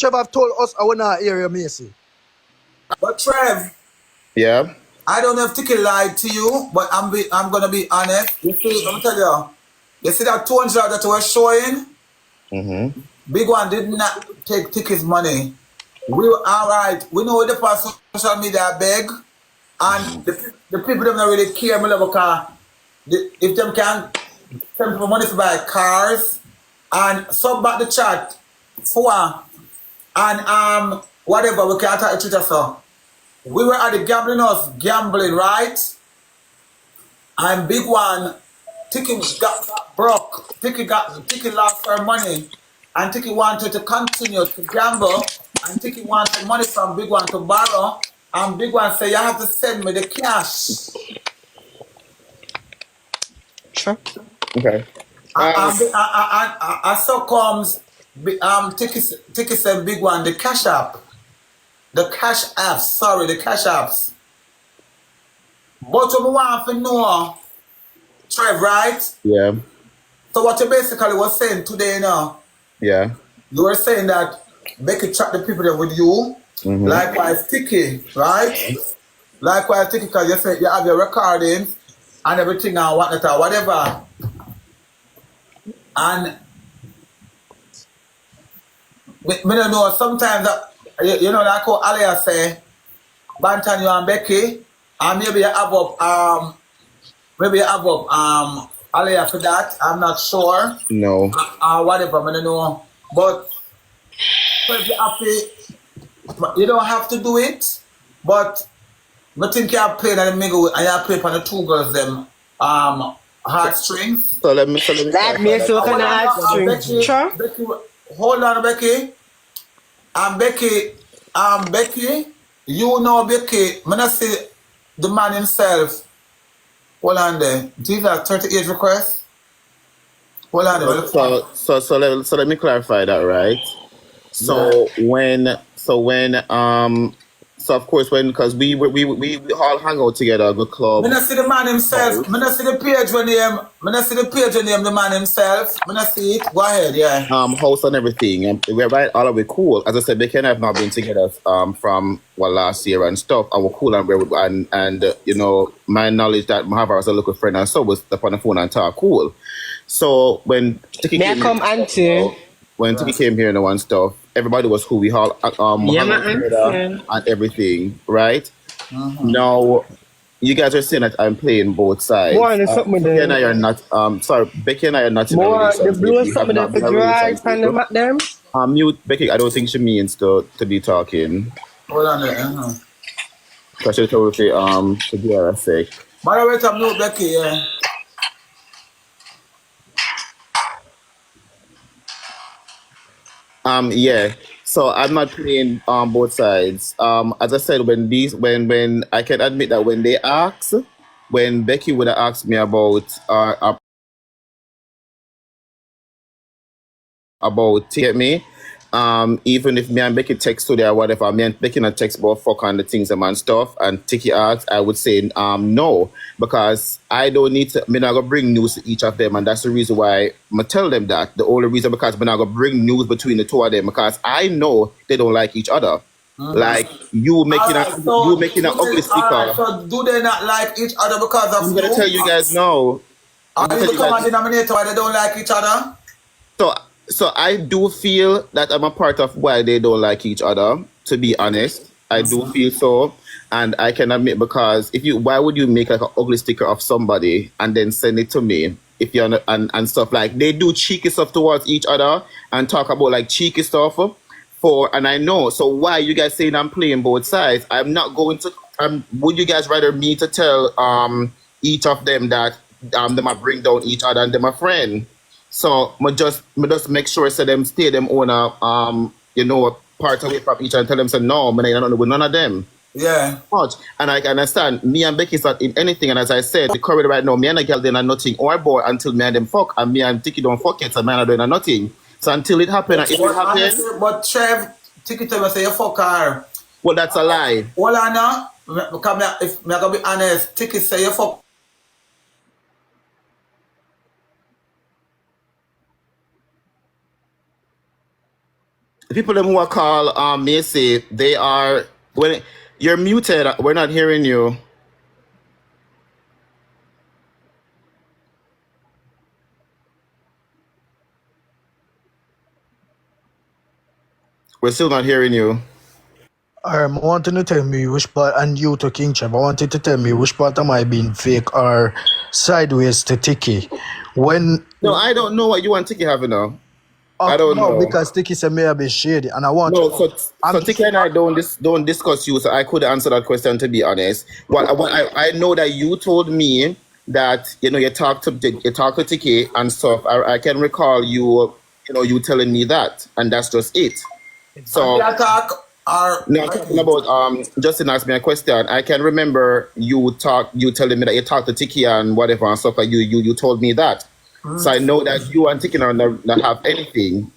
Trev have told us I wanna hear you, Macy. But Trev, Yeah. I don't know if Tikki lied to you, but I'm gonna be honest. You see, let me tell you. You see that 200 that we're showing? Mm-hmm. Big one did not take Tikki's money. We were all right. We know the person social media beg, and the people don't really care me because if them can send people money to buy cars and sub back the chat for and whatever we can't talk to each other. So we were at the gambling house gambling, right? And big one, Tikki got broke. Tikki lost her money, and Tikki wanted to continue to gamble, and Tikki wanted money from big one to borrow, and big one said, "You have to send me the cash." Sure. Okay. And so comes Tikki said, "Big one, the cash app, the cash apps. Sorry, the cash apps." But we want to know, Trev, right? Yeah. So what you basically was saying today now, Yeah. you were saying that Becky tracked the people there with you, Mm-hmm. likewise Tikki, right? Likewise Tikki, because you said you have your recordings and everything and whatnot or whatever. And me don't know, sometimes, you know, like how Alia say, Bantan you and Becky, and maybe you have up, Alia for that, I'm not sure. No. Or whatever, I don't know. But if you're happy, you don't have to do it, but I think you are playing at the middle and you are playing for the two girls them heartstrings. So let me That means you can add strings. Sure. Becky, hold on, Becky. Becky, you know Becky, I not see the man himself. Hold on there. These are 38 requests. Hold on there. so let me clarify that, right? So so of course when because we all hang out together at the club. I not see the man himself. I not see the page when him. I not see the page when him the man himself. I not see it. Go ahead, yeah. House and everything, and we're right all of it cool. As I said, Becky and I have not been together from last year and stuff, and we're cool and you know, my knowledge that Mahavar was a local friend and so was up on the phone and talk cool. So when Tikki May I come auntie? when Tikki came here and all and stuff, everybody was who we all Yeah, hung out together and everything, right? Now you guys are saying that I'm playing both sides. More than something Becky and I are not sorry, Becky and I are not in a more the relationship. blue We have something not that been for in a drive and relationship. them. Mute Becky, I don't think she means to be talking. Hold on there. Because she told me to be her sake. By the way, I'm new Becky, yeah. Yeah. So I'm not playing both sides. As I said, when I can admit that when they ask, when Becky would have asked me about to get me, even if me and Becky text today or whatever, me and Becky not text about fuck on the things and stuff, and Tikki asks, I would say no, because I don't need to. Me not gonna bring news to each of them, and that's the reason why I tell them that. The only reason because me not gonna bring news between the two of them because I know they don't like each other. Like you making an ugly sticker. So do they not like each other because of I'm gonna tell you guys no. Are you the common denominator why they don't like each other? So I do feel that I'm a part of why they don't like each other, to be honest. I do feel so. And I can admit because why would you make like an ugly sticker of somebody and then send it to me if you're and stuff like they do cheeky stuff towards each other and talk about like cheeky stuff and I know. So why you guys saying I'm playing both sides? I'm not going to would you guys rather me to tell each of them that they might bring down each other and them a friend? So me just make sure so them stay them owner you know part away from each other and tell them say no, man, I don't with none of them. Yeah. Much. And I can understand me and Becky's not in anything, and as I said, the corridor right now, me and the girl they are nothing or boy until me and them fuck, and me and Tikki don't fuck yet, so me and doing nothing. So until it happen, and if it happen, but Trev, Tikki tell me say you fuck her. Well, that's a lie. Well, I know, because if me gonna be honest, Tikki say you fuck. The people them who are called Macy, they are when you're muted. We're not hearing you. We're still not hearing you. I want you to tell me which part, and you to King Trev, I want you to tell me which part am I being fake or sideways to Tikki. When No, I don't know what you want Tikki having now. I don't no, know. because Tikki said may I be shady, and I want No, to. so Tikki and I don't discuss you, so I couldn't answer that question, to be honest. What I know that you told me that you talked to Tikki and stuff. I can recall you telling me that, and that's just it. So The attack or no, I'm talking about Justin asked me a question. I can remember you telling me that you talked to Tikki and whatever and stuff, and you told me that. So I know that you and Tikki are not have anything.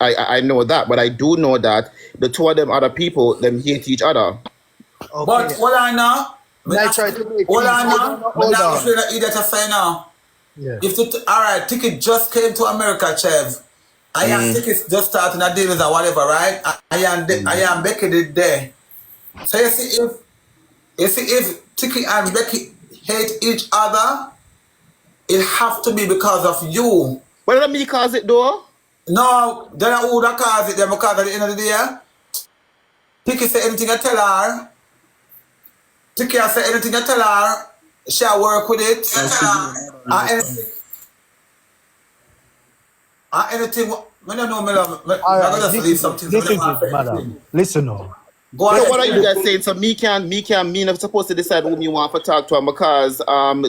I know that, but I do know that the two of them other people, them hate each other. Okay. But what I know, I try to make what things. I know, Hold now on. that idiot to say now. Yeah. If it, all right, Tikki just came to America, Trev. I am Tikki just starting a deal or whatever, right? I am Becky did there. So you see if Tikki and Becky hate each other, it have to be because of you. What did me cause it though? No, then who that cause it then, because at the end of the day, Tikki say anything I tell her. Tikki say anything I tell her, she'll work with it. Anything, I don't know, All I'm right, just leave something. this is it, madam. Listen now. Go So ahead. what are you guys saying? So me not supposed to decide whom you want to talk to, because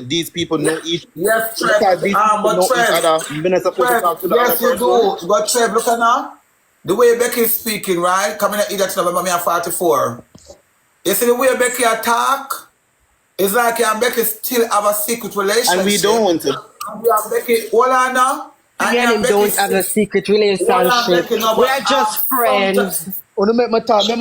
these people know each. Yes, Trev. Because these people But know each Trev, other. You're not supposed to talk to the other yes, you person. do. But Trev, look at now. The way Becky is speaking, right? Coming at idiot number me at 44. You see the way Becky attack? It's like you and Becky still have a secret relationship. And we don't. And you and Becky, hold on now. Me and him don't have a secret relationship. We are just friends. Wanna make my talk? Why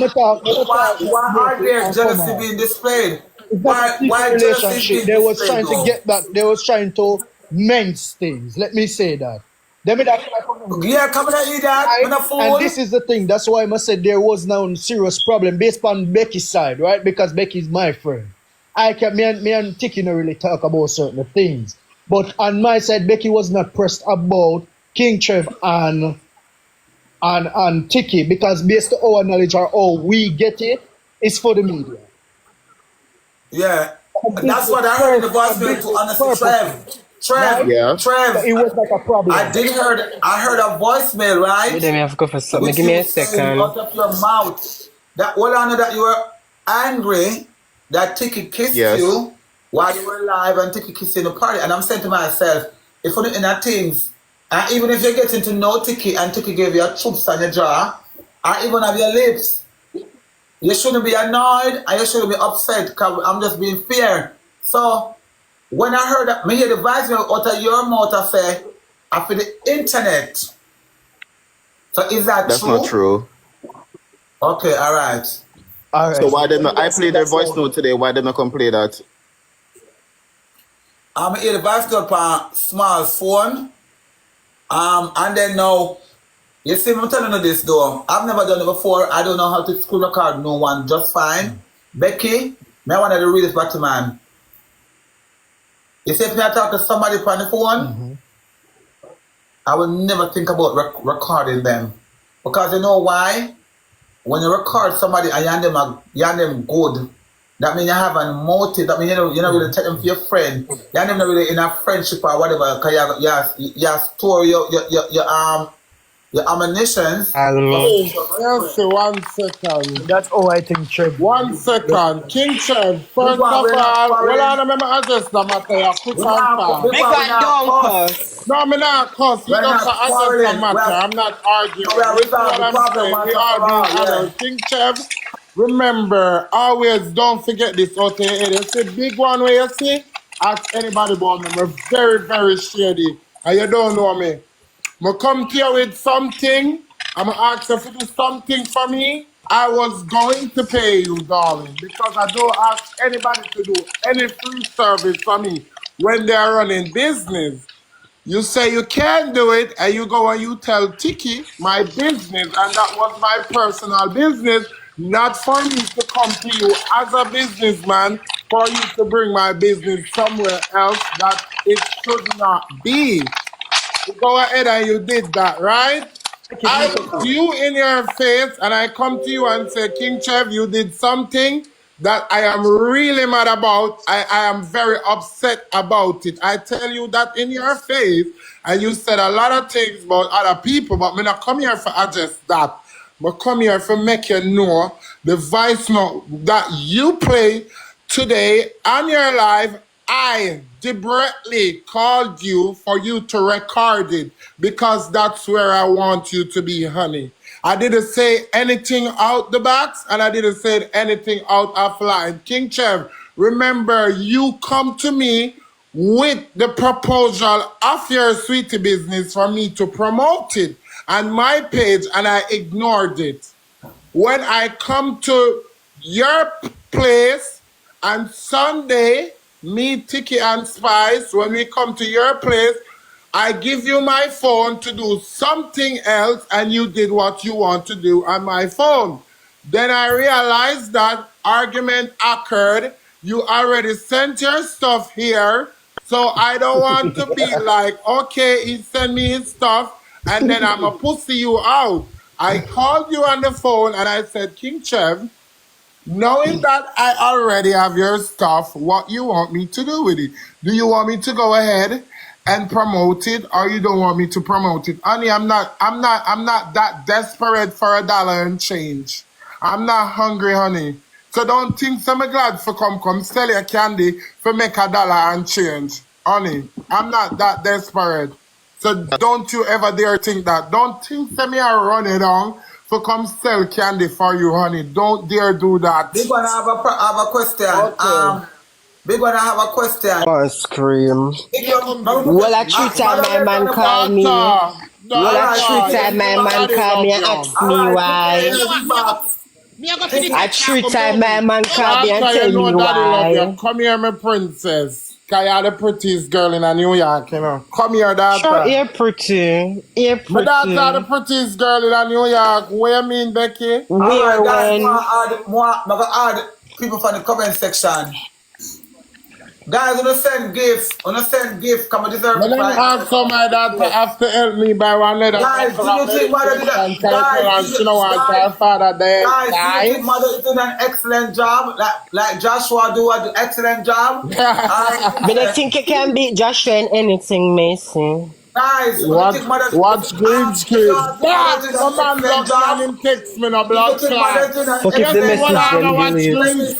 are there jealousy being displayed? It's not a secret jealousy relationship. being They was displayed, trying to though? get that. They was trying to men's things. Let me say that. Let me that. Yeah, coming at you that, Right? with a fool. And this is the thing. That's why I must say there was now a serious problem based on Becky's side, right? Because Becky's my friend. Me and Tikki don't really talk about certain things. But on my side, Becky was not pressed about King Trev and Tikki, because based on our knowledge or how we get it, it's for the media. Yeah. That's what I heard in the voicemail to honestly Trev. Yeah. Trev. It was like a problem. I heard a voicemail, right? Let me have to go for something. Which Give me you a said second. out of your mouth. That all I know that you were angry that Tikki kissed you while you were live and Tikki kissed you in the party. And I'm saying to myself, if you're in that things, and even if you're getting to know Tikki and Tikki gave you a chups on your jaw, or even have your lips, you shouldn't be annoyed and you shouldn't be upset, because I'm just being fair. So when I heard that, me hear the voicemail out of your mouth, I say, I feel the internet. So is that That's true? not true. Okay, all right. So why did not I played their voice note today? Why did not come play that? I'm hear the voice note on small phone. And then now, you see, I'm telling you this though. I've never done it before. I don't know how to screen record no one just fine. Becky, me I want to read this back to man. You see, if I talk to somebody on the phone, I will never think about recording them. Because you know why? When you record somebody and you hand them good, that means you have a motive. That means you're not really take them for your friend. You're not really in a friendship or whatever. Because you store your ammunitions. Yes, 1 second. That's all I think, Trev. 1 second. King Trev, first of all, well, I remember address the matter. Quick and fast. Big one don't cuss. No, I'm not cuss. We just address the matter. I'm not arguing. Listen what I'm saying. We are being adults. King Trev, remember, always don't forget this out there. You see, big one where you see, ask anybody about me. I'm very, very shady. And you don't know me. I come to you with something. I'm going to ask you to do something for me. I was going to pay you, darling, because I don't ask anybody to do any free service for me when they're running business. You say you can't do it, and you go and you tell Tikki my business, and that was my personal business, not for me to come to you as a businessman for you to bring my business somewhere else that it should not be. You go ahead and you did that, right? I look you in your face and I come to you and say, King Trev, you did something that I am really mad about. I am very upset about it. I tell you that in your face, and you said a lot of things about other people, but me not come here for adjust that. But come here for make you know the voice note that you play today on your live. I deliberately called you for you to record it because that's where I want you to be, honey. I didn't say anything out the box and I didn't say anything out of line. King Trev, remember you come to me with the proposal of your sweetie business for me to promote it on my page and I ignored it. When I come to your place on Sunday, me, Tikki, and Spice, when we come to your place, I give you my phone to do something else, and you did what you want to do on my phone. Then I realized that argument occurred. You already sent your stuff here, so I don't want to be like, okay, he sent me his stuff, and then I'm going to pussy you out. I called you on the phone, and I said, King Trev, knowing that I already have your stuff, what you want me to do with it? Do you want me to go ahead and promote it, or you don't want me to promote it? Honey, I'm not that desperate for a dollar and change. I'm not hungry, honey. So don't think so I'm glad for come sell your candy for make a dollar and change. Honey, I'm not that desperate. So don't you ever dare think that. Don't think that me I run it down for come sell candy for you, honey. Don't dare do that. Big one, I have a question. Okay. Big one, I have a question. Oh, scream. Well, a true time my man called me. Well, a true time my man called me and asked me why. A true time my man called me and tell me why. Come here, my princess. Cause you're the prettiest girl in New York, you know. Come here, daughter. Sure, you're pretty. You're pretty. My daughter the prettiest girl in New York. What you mean, Becky? Where when? Add people from the comment section. Guys, wanna send gifts. Come and deserve Let me also my daughter have to help me by one letter. Guys, do you think mother did that? Guys, do you think mother did an excellent job? Like Joshua do an excellent job? But I think you can beat Joshua in anything, Mason. Guys, watch Green Screen. Come on, block man, him text me no block chat. Forgive the message then, delete.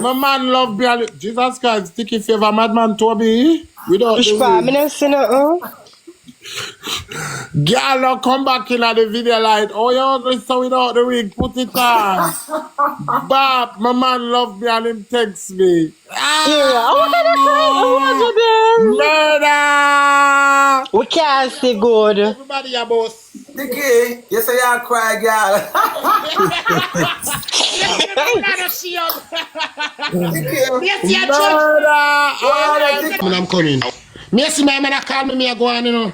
My man love me. Jesus Christ, Tikki favor madman Toby. Without Pushpa, I'm not saying nothing. Girl, now come back in at the video light. Oh, you ugly so without the wig, put it on. Bap, my man love me and him text me. Murder! We can't say good. Everybody a boss. Tikki, you say you cry, girl. Murder! I'm coming. Me see my man call me, I go on, you know.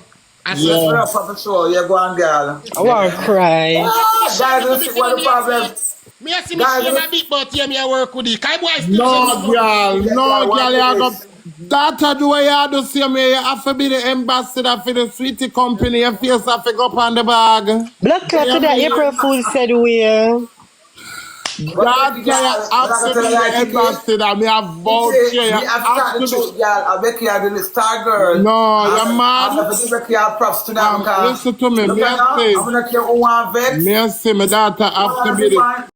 Yeah, Papa Show, you go on, girl. I want to cry. Guys, let's see what the problem. Me see me share my big butt here, me I work with it. Kai boy No, girl, you go. That do what you do, see me. You have to be the ambassador for the sweetie company. Your face have to go up on the bag. Blood clot to that April Fool said we. That you have to be the ambassador. Me have vouch you. You have to be. Girl, Becky, you're the star girl. No, you're mad. I'm going to give Becky props to them. Listen to me. I'm going to care who want vex. Me say my daughter have to be the